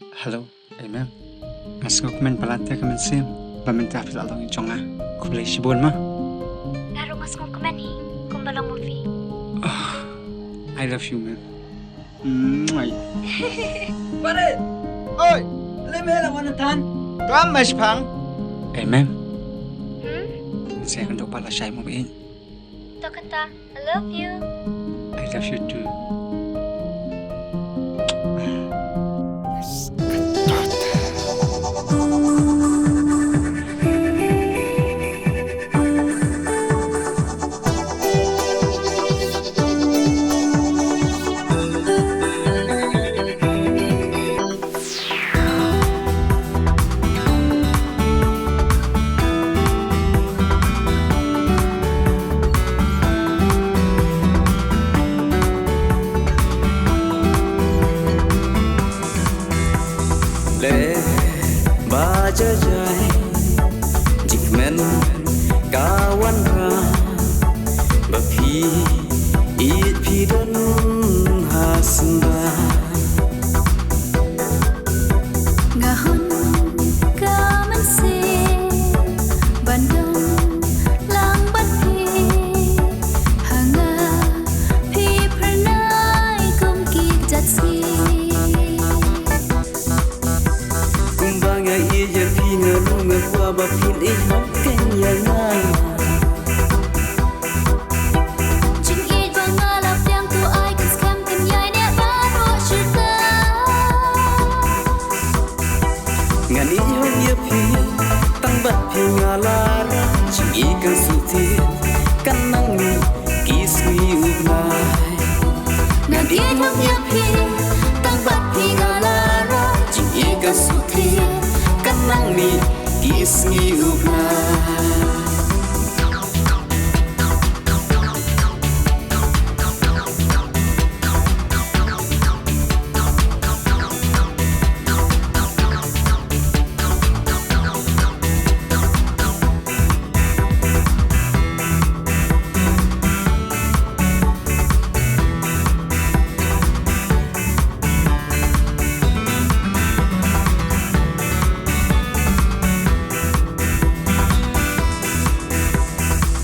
Hello, ma'am. Mas ngukmen palatya ka man sim. Paminta pila lang yung chonga. Khublei Shihajarnguh. Laro mas kong kumani kung balang movie. I love you, ma'am. Mwah. Pare! Oi! Alam mo lang ano tan? Tuam mas pang? Ma'am. Hmm? Saya kan pala siya mo biin. Tokata, I love you. I love you too. Le baca jai jikmen kawan ra bapi it pidan hasunda Ngahon ka man si bandang lang bati hanga pi pranay kum kijat si kumbanga ijer pinga lunga kwa bapin i hokken yana Jing i bangalap yang tu ai kan skam kan yai ne baru cerita ngan i hong ye pi tang bat pi ngalara jing i kan suti kan nang ni kismi ugnai Ngan i thong ya pi tang bat pi ngalara jing i kan suti kan nang ni kismi ugnai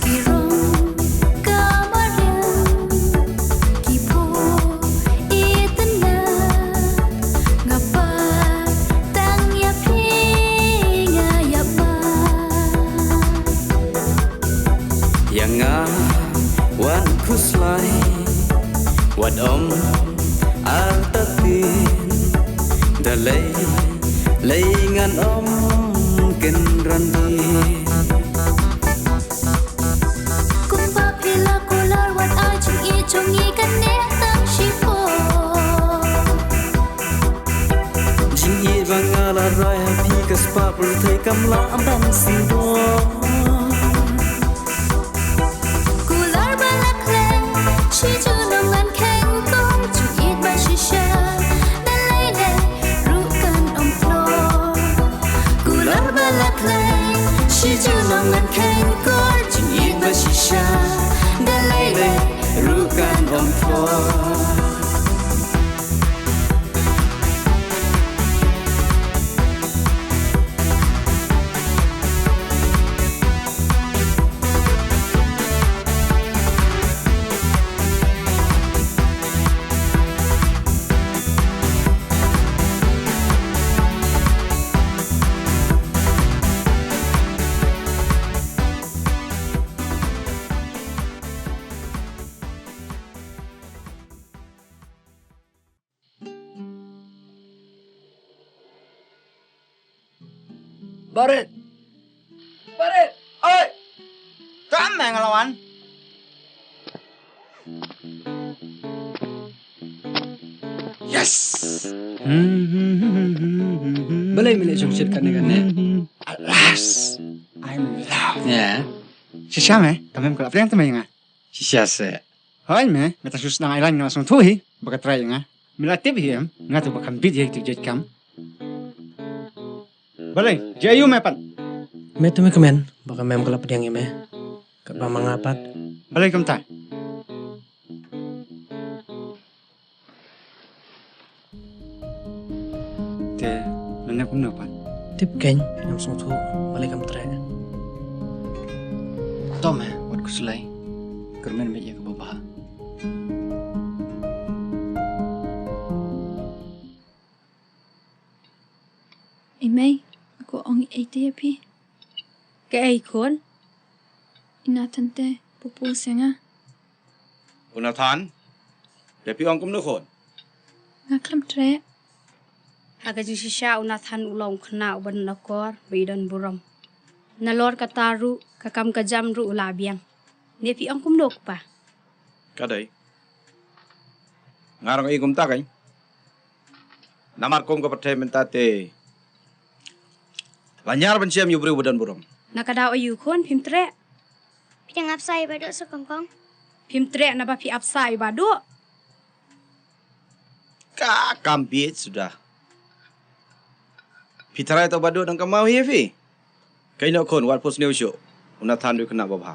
Kirong kamarang kipo itana ngapa tang ya pinga ya pa yang wan kuslai wat om artatin dalai laingan om ken randi kumpa pila kular wat ajing i chongi kan ne tang shipo jing i bangala rai pi kas pa per thai kam la ban sindo kular balak le shi chu nong an keng kong chu i ba shi sha dan lai le ru kan om flo kular balak le shi chu nong an keng kong jing i ba shisha dan lai le rukan om fo Baret! Baret! Oi! Tuam may ngalawan? Yes! Balay milik yung shit ka na ganyan. Alas! I'm love. Yeah. Si siya me, tamim ko la priyang tamay nga. Siya se. Hoy me, meta sus nang ilan nga asong tuhi. Baka try nga. Milatib hiyam, nga to bakang bidya ito jet kam. Balay, jayu me pan. May tumi kamen, baka may kalapad yang ime. Kapag mga apat. Balay kam ta. Te, mana pun dapat. Tip keng yang song tu balik kam trek. Tom buat kusulai. Kermen meja ke bawah. Imei, aku ongi ate pi. Cái ai khốn Ina tante pupu senga. Unathan, để ông cũng nước hồn. Ngaklam tre. Aga ju shisha unathan ulong khna uban nakor bidan buram. Nalor kataru kakam kajam ru ulabiang. Ne pi ông cũng được pa. Cái đấy. Ngarang i cũng ta cái. Namar kom ka pathe menta te. Lanyar ban siam yubri budan buram. Nakadaw ayu khon phim tre. Pinang apsay ba do sa kangkong? Phim tre na ba pi apsai ba do. Ka kampit sudah. Pitara to badu nang kamau hi fi. Kai no kon wat pos new show. Unathan du kena babha.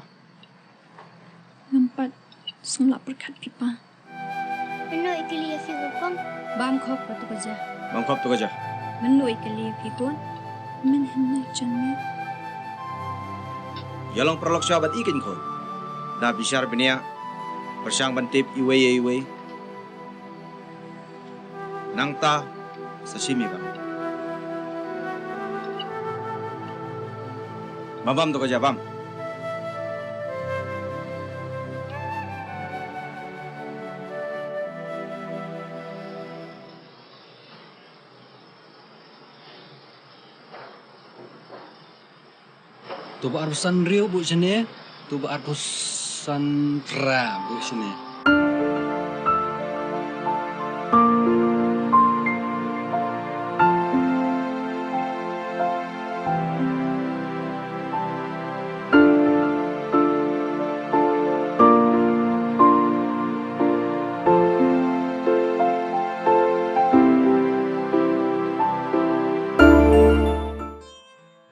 Ngampat sungla perkat pipa. Ano ikili fi kangkong? Bam khop pa tu kaja. Mam khop to ka ja. Manu ikali pi khon. Men henna janme. Yalong prolog sahabat ikin kon. Da bishar benia. Persang bantip iwe. Nang ta sashimi ka. Bam to ka ja bam. Tu ba arusan riu bu sini. Tu ba arusan ra bu sini.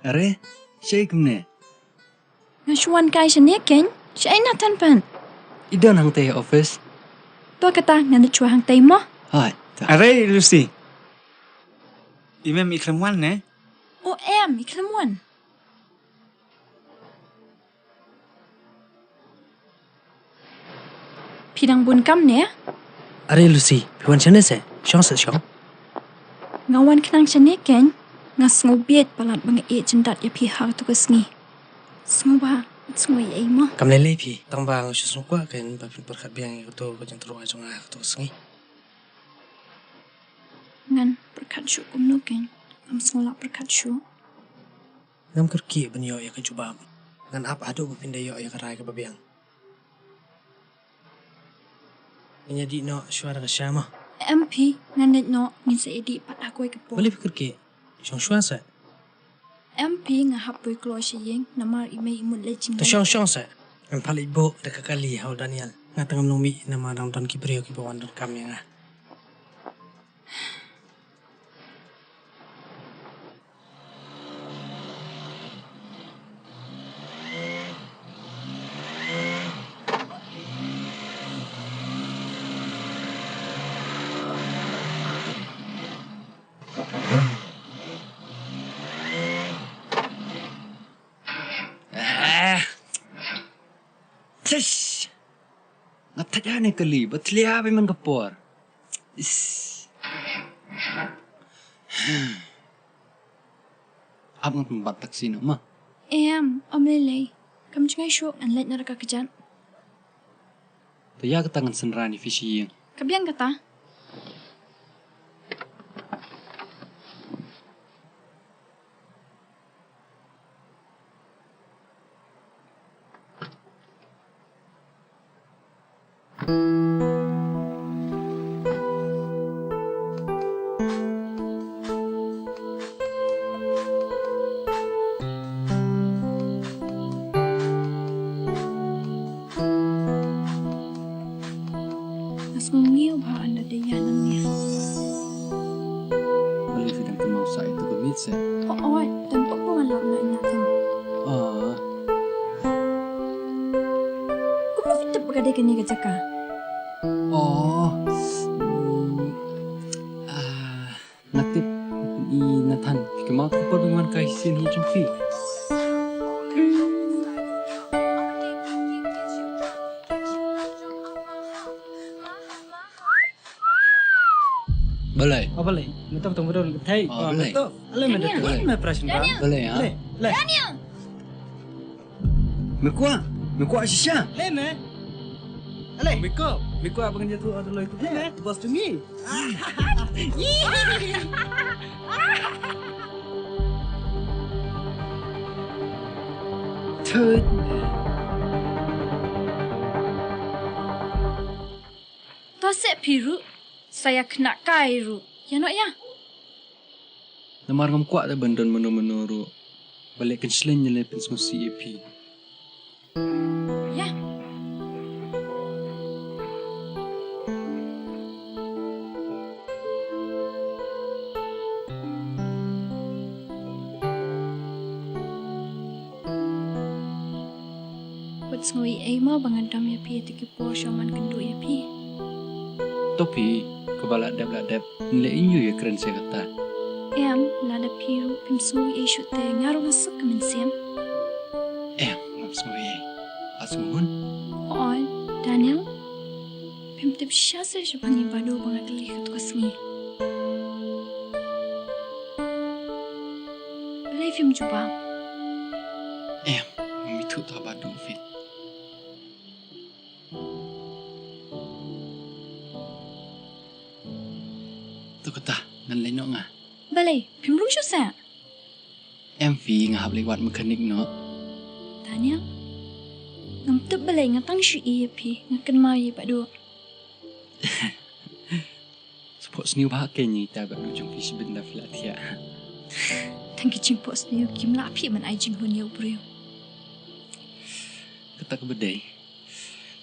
Are, Sheikh ne. Ngashwan kai shane keng. Shay na tan pan. Idan hang te office. To kata ngana chua hang tay mo. Hai. Aray, Lucy. Imam ikram wan ne? O em iklamwan. Pidang bun kam ne. Are Lucy, piwan chane se. Shong se shong. Ngawan kenang shane keng. Ngas ngobiet palat bang e jendat ya pi hak tu kesngi. Sngwa, sngwa ye mo. Kam lele pi. Tang bang shu song kwa ken ba pin perkat biang ko to ko jang tro a jong a to sngi. Ngan perkat syu kum no keng. Am sngla perkat syu. Ngam kerki ban yo ya ka jubam. Ngan ap ado ba pin yo ya ka rai ka ba biang. Nya di no shwara ka shama. MP ngan net no ngin se edi pat akoi ke po. Boleh pikir ke. Shong shwa sa. MP nga hapoi klo shiyeng namar imei imut lejing. To shong sa. Ngam palit bo da ka kali hau Daniel. Ngatangam nomi nama dang ton ki brio ki bawan dor kam yang ah. Tish. Ngataya ni kali. Batliya ba man kapor. Is. Ab ng pembatak sino ma. Em omlele. Kam cungai syuk an let naraka kejan. Taya ketangan senrani fishing. Kabiang kata. Ngiu ba anda dia nang ni. Balik sedang kenal sa itu kemit se. Oo, tempo ko nga lang na inatan. Ah, Kumo kita pagade kani ka jaka. oh. Natip Xin hữu trong phi. Boleh. Oh boleh. Betul betul betul. Hey. Oh, boleh. Betul. Alam ada tu. Mana perasaan bang? Boleh ha? Le. Mekua shisha. Le me. Ale. Miko abang dia tu ada lo itu. Le. Bos tu ni. Third. Tasik piru, saya kena kairu. Ya nak ya? Namar ngam kuat dah bendon menu-menu. Balik kencelin je lepin semua CAP. Ya. Buat ngoi ai mau bangadam ya pi tiki por shaman kendu ya pi. Topi kebalak dep nilai inyu ya keren saya kata. Em lada piru pim ngoi ai shoot te ngaru ngasuk kemen siam. Ngam semua ye. Asumun. Oi, Daniel. Pim tip syasa shabangi badu bangadli ketukas ngi. Belai film Juban. Mami tu tak badu fit. Tu kata nan lain ngah. Belai film lu shoot sa. Fi ngah lewat mekanik no. Daniel. Ngam tep belai ngatang shu iya pi ngakan mau ye badu. Support seni bahakanya kita badu jong fi sebentar filat ya. Thank you jingpo sniu kim la pi man ai jing hun ye brio. Kata kebedai.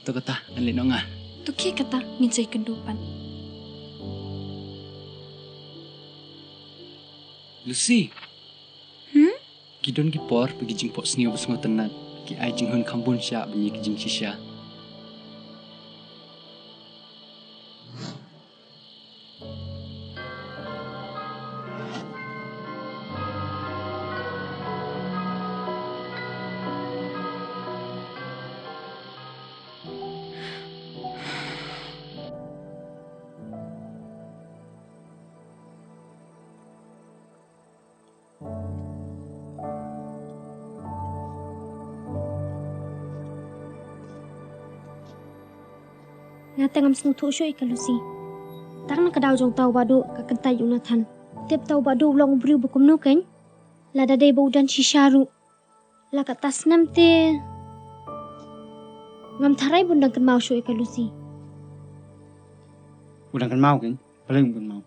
Tu kata nan lain ngah. Tu ke kata Myntoi kendupan. Lucy. Kidon ki por pergi jingpok seni bersama tenat. Ki ai jing hun kambun syak bunyi ki jing shisha. Ngata ngam sung thu shoi kalusi. Tak nak kedau jong tau badu ka kentai Jonathan. Tiap tau badu long briu bukum nu kan. Lada dai bau dan shisharu. La ka tas nam te. Ngam tharai bundang kan mau shoi kalusi. Udang kan mau kan? Paling kan mau.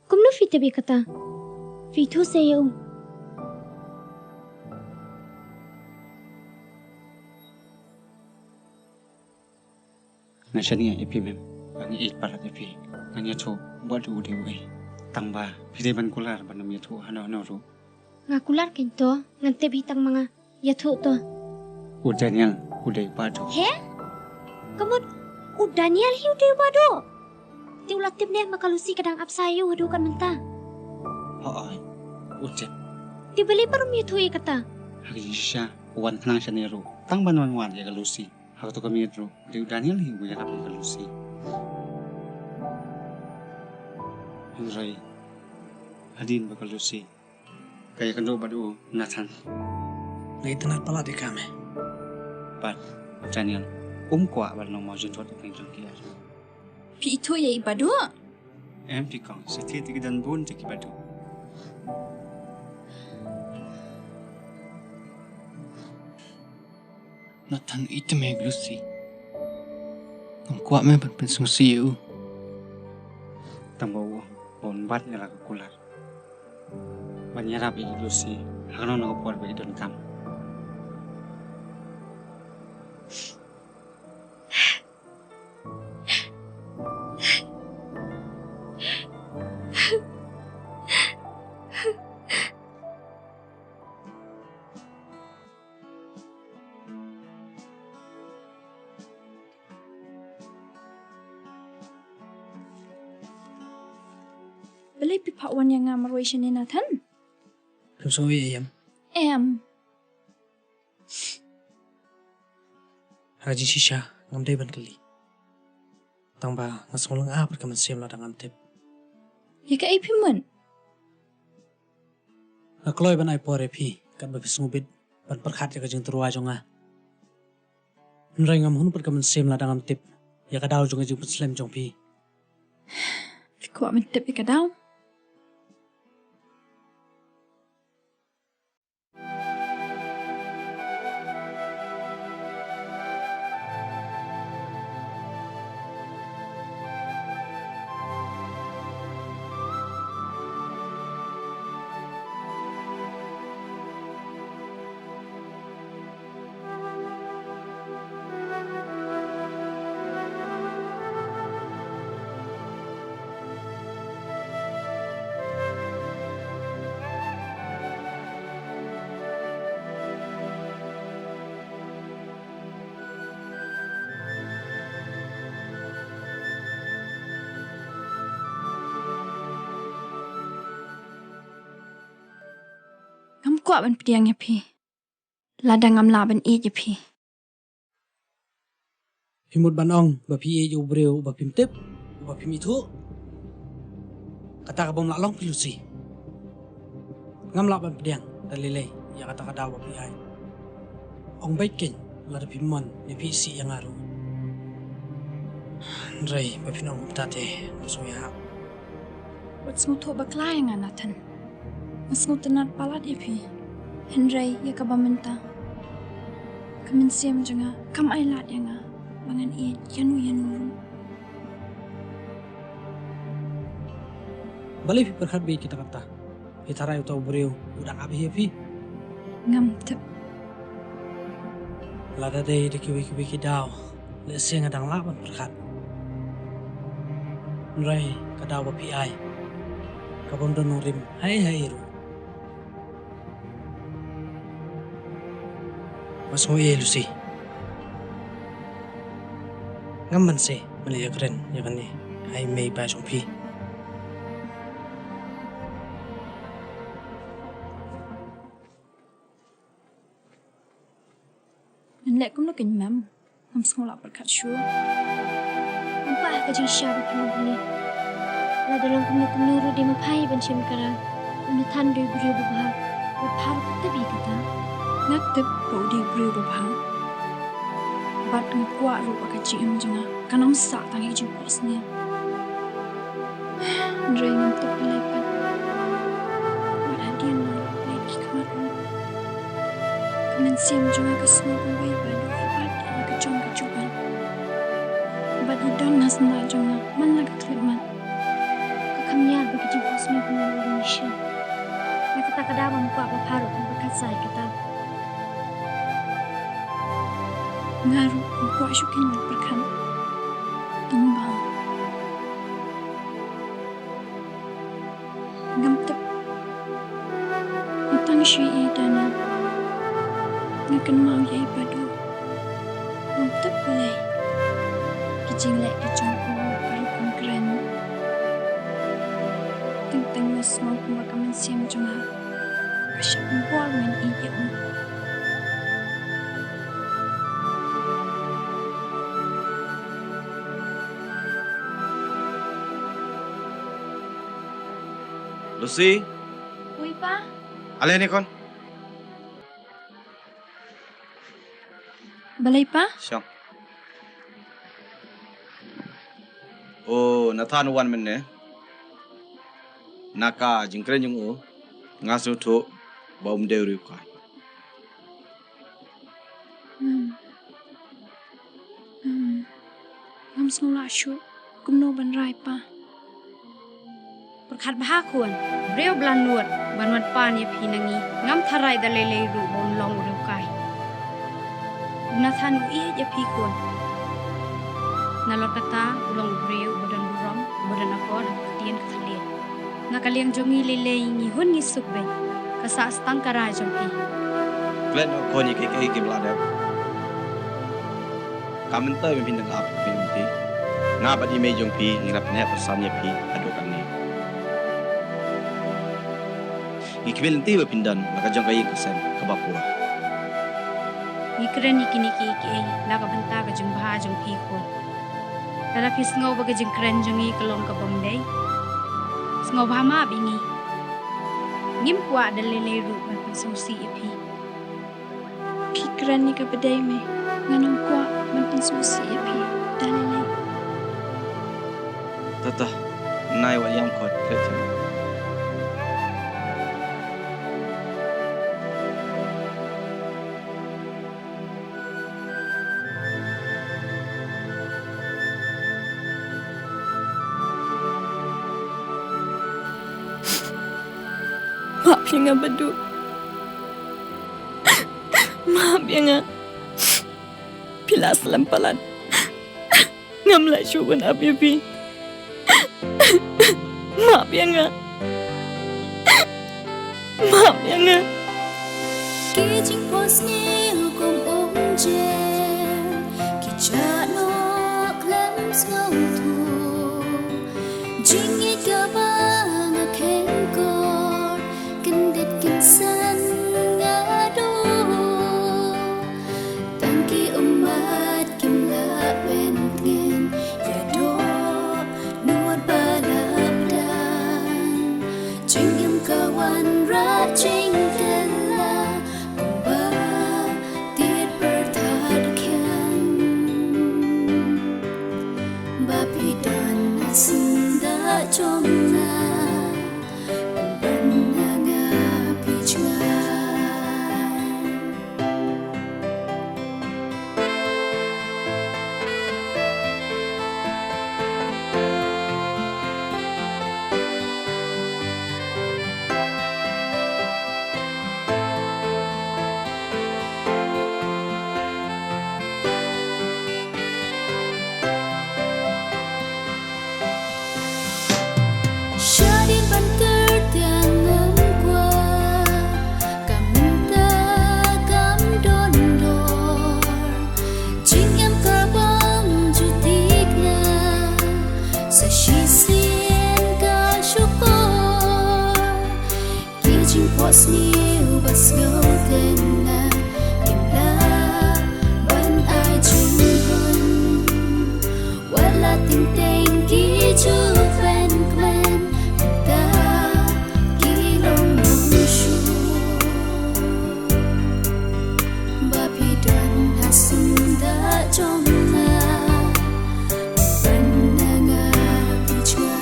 Kum nu fi te be kata. Fi thu se yo. Nasihat ni epi mem. Bagi it parat epi. Nganya tu buat du dewe. Tangba. Pide ban kular ban namnya tu hano ru. Ngakular kan to. Ngante bitang mga. Ya thu to. Daniel udai badu. He? Kamu Daniel hiu de badu. Ti ulat tip ne makalusi kadang apsayu hadu kan menta. Oi. Ucap. Ti beli parum ya thu kata. Hagi shisha. Wan kenang syaneru. Tang ban wan ya galusi. Hak tu kami itu. Dia Daniel hiu ya kami galusi. Henry. Hadin bagalusi. Kaya kendo badu Nathan. Lagi tenat pala di kami. But Daniel. Kuat ban mau jentot dengan jengkiar. Pi itu ye badu. Em pikong setiap tiga dan bun tiki badu. Nathan itu me Lucy. Ngam kuat me ban pensung siu. Tang bau bon bat nyala kular. Banyarap ilusi. Hakno nak buat bagi don kam. Belai pipa wan yang ngamaroi shane Nathan. so ayam Em. Haji shisha ngam dai ban kali tang ba ngasong lang a perkaman siam la dangam tip Ya ka ipimun. Nakloi ban ai pore phi kan ba fisngubit ban perkhat ya ka jing terwa jonga nrai ngam hun perkaman siam la dangam tip ya ka daw jonga jing puslem jong phi Ko min tip ka daw. Ngam kwa ban pediang ya pi. Lada ngam la ban e ya pi. himut ban ong ba phi e ju breu ba pim tip ba pim itu kata ka bom la long pilusi ngam la ban pediang dalile ya kata ka daw ba phi ai ong baikin la da pim mon ne phi si yang aru nrai ba phi nong tate so ya Wat nguto baklay nga natan. Mas nguto nat palat ya pi. Henry ya ka bamenta. Kamin siam janga kam ay lat ya nga. Bangan i yanu ru. balik phi perkhat be kita kata phi tharai to breu udang abi he phi Ngam tip. la da dei de ki daw le senga dang la ban perkhat nrai ka daw ba phi ai ka bom don rim hai ru mas ho e lusi ngam man se mali ya kren ya kan ni ai mei ba jong phi Nan lek kum na kin mam. Ngam sngola berkat syu. Nampak ka jing sya ba pinu ni. La dalam kumnu di mapai ban sim kara. Unathan doi brio ba. Ba phar ka bi kata. Ngak tip bo di bru ba bha. Bat ng kwa ru ba ka chi im janga. Kanong sa tangi ju pos ni. Ndre ngam tip palai pat. Wat hadian ma lai ki kamat ru. Kamen siam janga ka sno ko bai ba do bat ya ka jong ka juban. Bat di don nas na janga man la ka klip man. Ka kamyar ba ka jing pos mi pinu ni sya. Na kata ka daw ba ba phar ka berkat sai kata. Ngaru ang kwa syukin man berkan. Tumbang. Ngam tip. Utang shui e dana. Ngakan mau ya ipadu. Ngam tip balai. Kijing lek kejong ko baru kong keren. Teng-teng mas mau kumakaman siam jonga. Kasya pembual man iya um. Lucy, Uy pa? alin ni kon? Balay pa? Siyang. Oh, Nathan wan men ne. Naka jingkren yung o. Ngaso to baum deuri ka. Ngam sngola syu. Kumno ban rai pa. Perkhat bah khun breu blan nuat banwat pan ya phi nangi ngam tharai da lele ru bon long ru kai Unathan u ya phi khun nalot kata long breu bodan buram bodan akor tien khalien ngakaliang jongi lele ngi hun ngi sukbe kasa stang kara jong phi Glen o kon ye ke kim la da. Kamentoi min dang ap min ti. Nga ba di me jong pi ngrap ne pasam ye pi adu kan ni. Ngikbil nanti berpindan, maka jang kayi kesan kabapura. Ngikren iki laga banta ka jumba jung iko. Tara kis ngau baga jing kren jungi kalong ka bomday. Ngau bhama bingi. Ngim kwa dalele ru man susi ipi. Pikiran ni ka badai me. Nganong kwa man susi ipi. Dalilay. Tata, nai wa yang kot kerja. Maaf ya nga badu. Maaf ya nga. Pilas lampalan. Ngamla syugun api. Maaf ya nga. Maaf ya nga. Kijing pos ni hukum ungjen. Kijak nok lem sngau tu. Jingit gabang akengkor. Kendit kinsan ngadu. Tangki umat kimla wentgen. Yado nuat balapdan. Jingim kawan rajing kala. Kumba tir pertadkian. Bapi dan senda jomna. Syadid banter tiang qua kaminta kam dondor jingam kabam jutikna sasisien ka syukur kijing pos niu bas ngautena kimla ban ai jinghun wala ting kiju fen kmen Sunda jomna pananga bijwa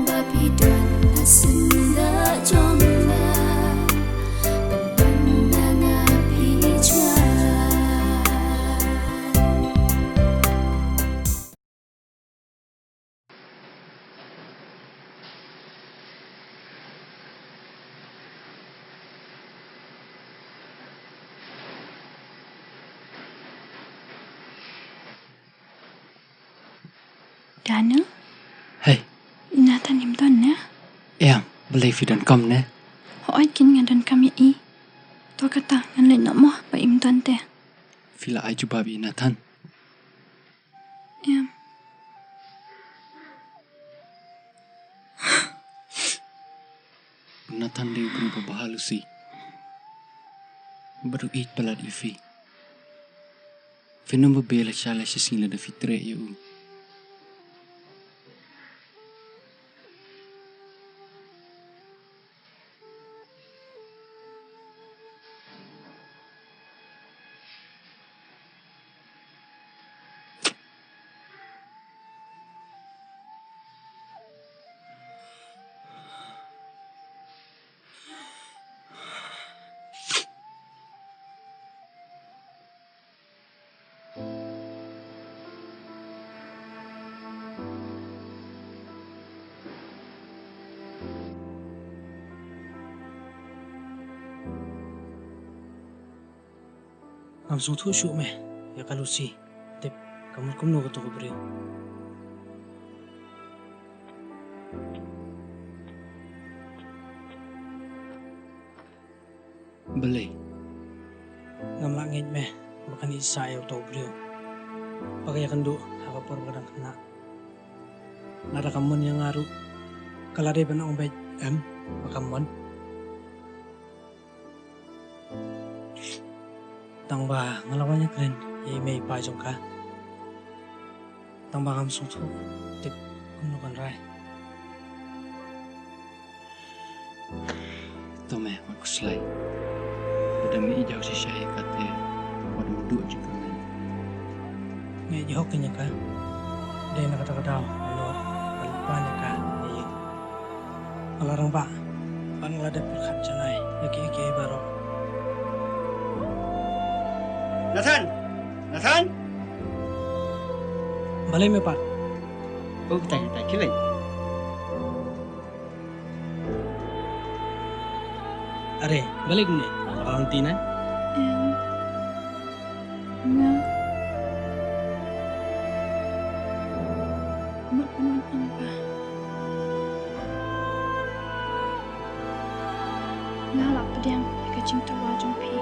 bapi don sunda jomna pananga bijwa. Dana? Hey, Nathan imton na? em, belai fidan kom ne. Hoy kin ngadan kami I. To kata ngan lain nak moh ba imton te. Fila ai juba bi Nathan. Ya. Nathan dia berubah bahalu si. Baru it pelad ifi. Fenum bebela shala sisila da fitre eu. Ngam sung thu syuk meh ya kalusi tep kamur kumno ka to ko breu Belai. ngam langit meh makan isa ya to breu pakai kan do haka por kadang kena nada kamun yang ngaru Kalau ada benar baik makam mon. Tang ba ngalawannya keren. Ye mei pa jong ka. Tang ba ngam sung thu. Tip kum no kan rai. Tome makuslay. Pada mi ijau si syai kate pada duduk juga main. Nge jauh kenya ka. Dia nak kata-kata ano banyak ka. Ye. Alarang ba. Panglada perkat janai. Yaki baru. Nathan Balai me pat. Oh tak kilai. Are, balik ni. Orang tina. Nga. Makuman ang ba? Ngalak pa diyang ikaching tawa jong pi.